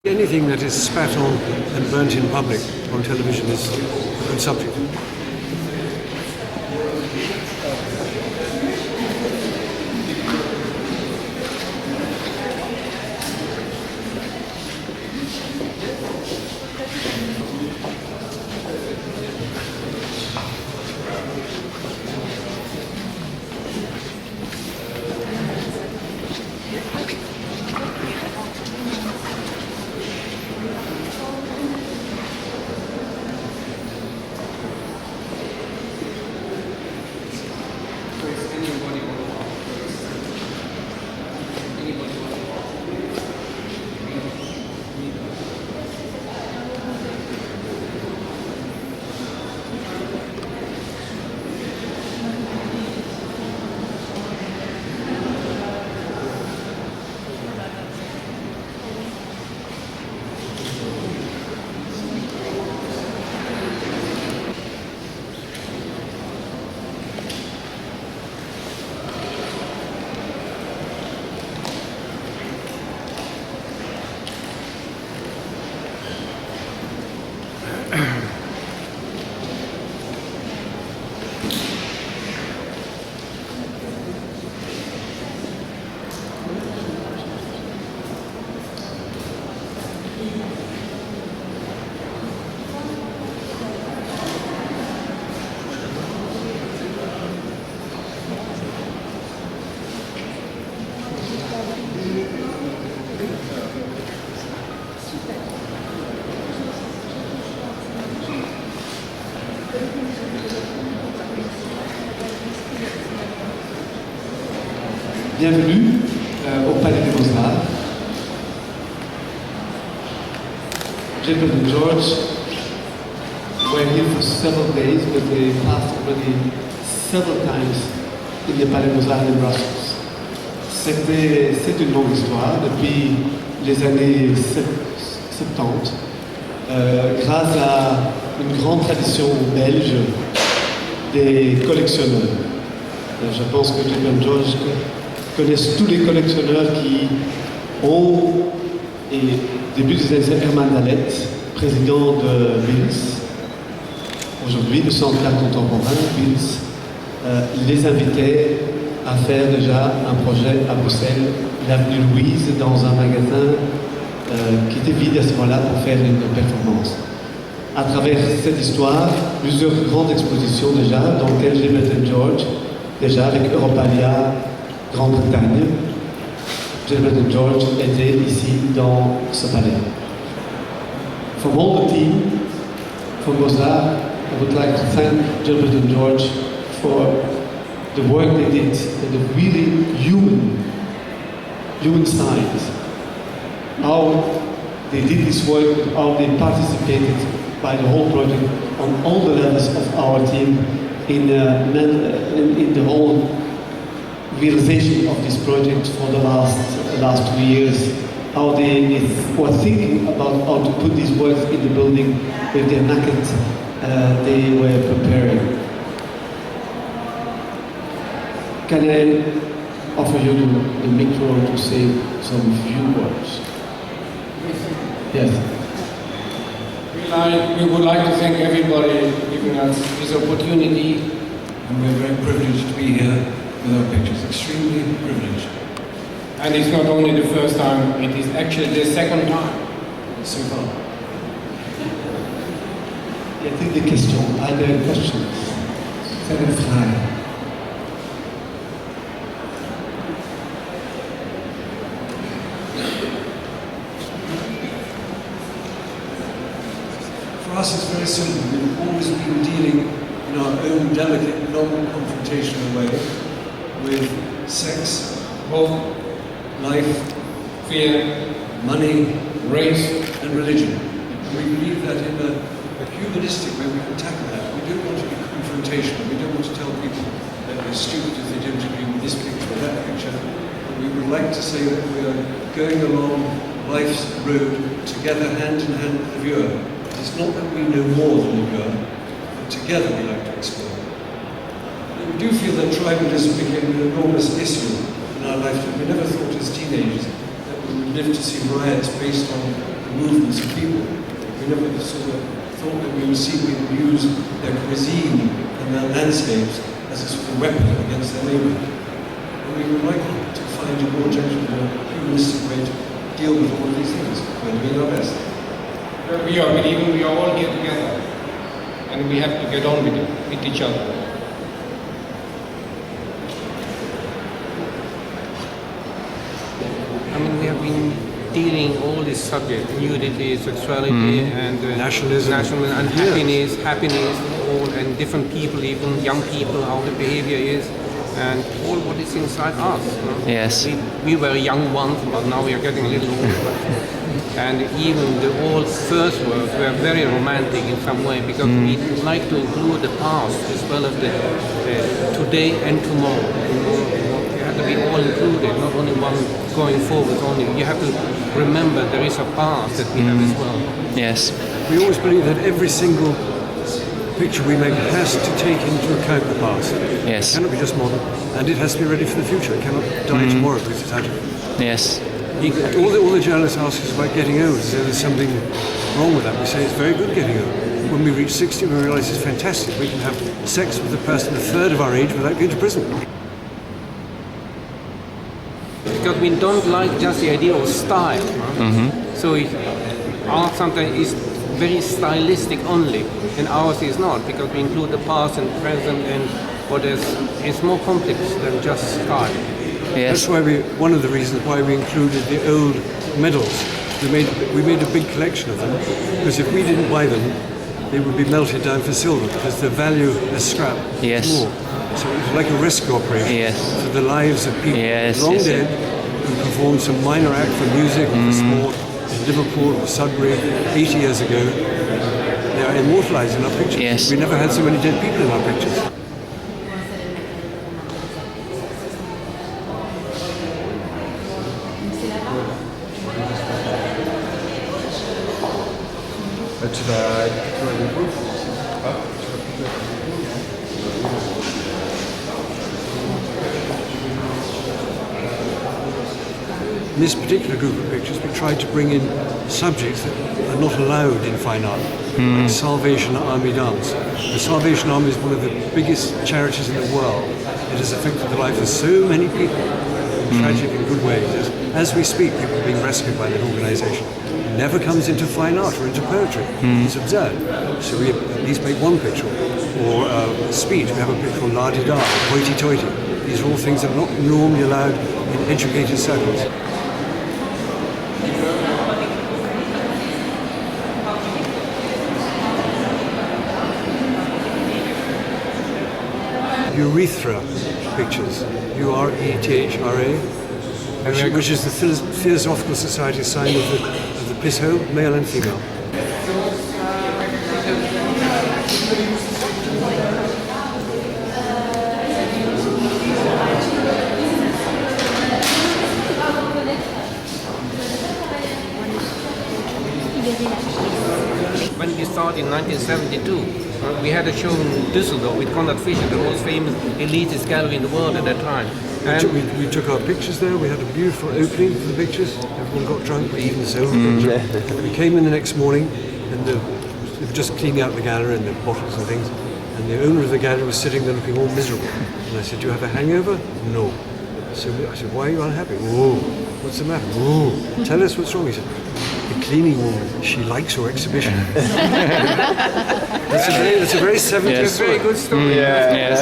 Anything that is spat on and burnt in public on television is a good subject. Bienvenue au Palais des BOZAR. Gilbert and George were here for several days, but they passed already several times in the Palais des BOZAR in Brussels. C'est une longue histoire depuis les années 70, grâce à une grande tradition belge des collectionneurs. Je pense que Gilbert and George connaissent tous les collectionneurs qui ont, et début des années, Herman Dallet, président de BILS, aujourd'hui le Centre d'art contemporain, BILS, les invitait à faire déjà un projet à Bruxelles, l'avenue Louise, dans un magasin qui était vide à ce moment-là pour faire une performance. À travers cette histoire, plusieurs grandes expositions déjà, dans lesquelles Gilbert and George, déjà avec Europalia, Grande-Bretagne, Gilbert and George était ici dans ce palais. From all the team, from BOZAR, I would like to thank Gilbert and George for the work they did, and the really human side. How they did this work, how they participated by the whole project on all the levels of our team in the whole realization of this project for the last 2 years. How they were thinking about how to put these works in the building with their maquette they were preparing. Can I offer you the micro to say some few words? Yes. We would like to thank everybody giving us this opportunity, and we're very privileged to be here with our pictures, extremely privileged. And it's not only the first time, it is actually the second time so far. Y a-t-il des questions? Are there questions? Zijn er vragen? For us, it's very simple. We've always been dealing in our own delicate, non-confrontational way with sex, Hope, life, fear, money, race, and religion. And we believe that in a humanistic way we can tackle that. We don't want to be confrontational. We don't want to tell people that they're stupid if they don't agree with this picture or that picture. But we would like to say that we are going along life's road together, hand in hand with the viewer. It's not that we know more than the viewer, but together we like to explore. We do feel that tribalism became an enormous issue in our lifetime. We never thought as teenagers that we would live to see riots based on the movements of people. We never sort of thought that we would see people use their cuisine and their landscapes as a sort of weapon against their neighbour. And we would like to find a more gentle, more humanistic way to deal with all of these things. We're doing our best. We are believing we are all here together, and we have to get on with each other. I mean, we have been dealing all these subjects: nudity, sexuality, and Nationalism. and happiness, all, and different people, even young people, how the behavior is, and all what is inside us. No? Yes. We were young once, but now we are getting a little older. And even the old first works were very romantic in some way, because we like to include the past as well as the today and tomorrow. You have to be all included, not only one going forward only. You have to remember there is a past that we have as well. Yes. We always believe that every single picture we make has to take into account the past. Yes. It cannot be just modern, and it has to be ready for the future. It cannot die tomorrow because it's out of it. Yes. All the journalists ask us about getting old. Is there something wrong with that? We say it's very good getting old. When we reach 60, we realise it's fantastic. We can have sex with a person a third of our age without going to prison. Because we don't like just the idea of style. So art sometimes is very stylistic only, and ours is not, because we include the past and present, and what is it's more complex than just style. Yes. That's why one of the reasons why we included the old medals. We made a big collection of them, because if we didn't buy them, they would be melted down for silver, because the value as scrap Yes. is more. So it was like a rescue operation Yes. for the lives of people Yes, long yes, dead who performed some minor act for music or for sport in Liverpool or Sudbury 80 years ago. They are immortalised in our pictures. Yes. We never had so many dead people in our pictures. In this particular group of pictures, we tried to bring in subjects that are not allowed in fine art, like Salvation Army dance. The Salvation Army is one of the biggest charities in the world. It has affected the life of so many people in tragic and good ways. As we speak, people are being rescued by that organisation. It never comes into fine art or into poetry. It's absurd. So we at least make one picture. Or speech, we have a picture called La Di Da, Hoity Toity. These are all things that are not normally allowed in educated circles. Urethra pictures, Urethra, which is the Theosophical Society sign of the piss hole, male and female. When we started in 1972, we had a show in Düsseldorf with Konrad Fischer, the most famous elitist gallery in the world at that time. And We took our pictures there. We had a beautiful opening for the pictures. Everyone got drunk, but even so. We came in the next morning, and they were just cleaning out the gallery and the bottles and things. And the owner of the gallery was sitting there looking all miserable. And I said, "Do you have a hangover?" "No." So I said, "Why are you unhappy?" "Oh, what's the matter?" "Oh, tell us what's wrong." He said, "The cleaning woman, she likes your exhibition." That's a very 70s it's a very good story. Yes.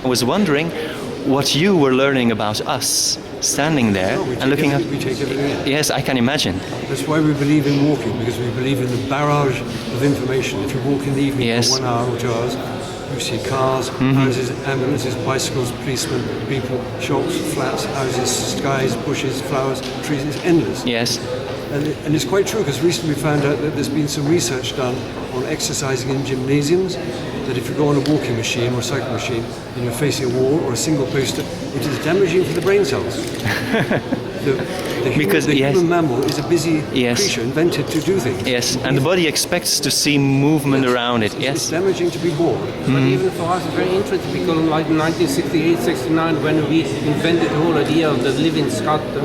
I was wondering what you were learning about us, standing there and looking at. We take everything in. Yes, I can imagine. That's why we believe in walking, because we believe in the barrage of information. If you walk in the evening Yes. for 1 hour or 2 hours, you see cars, houses, ambulances, bicycles, policemen, people, shops, flats, houses, skies, bushes, flowers, trees. It's endless. Yes. And it's quite true, because recently we found out that there's been some research done on exercising in gymnasiums, that if you go on a walking machine or a cycle machine and you're facing a wall or a single poster, it is damaging for the brain cells. Because, the yes. human mammal is a busy Yes. creature invented to do things. Yes, and the body expects to see movement around it. It's Yes. damaging to be bored. But even for us, it's very interesting because like 1968, 69, when we invented the whole idea of the living sculptor,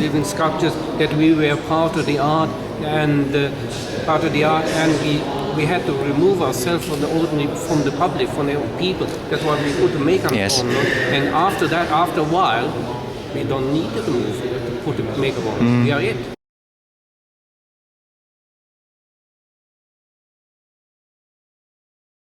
living sculptures, that we were part of the art and we had to remove ourselves from the public, from the people. That's why we put the makeup Yes. on. And after that, after a while, we don't need to remove it, to put the makeup on. We are it.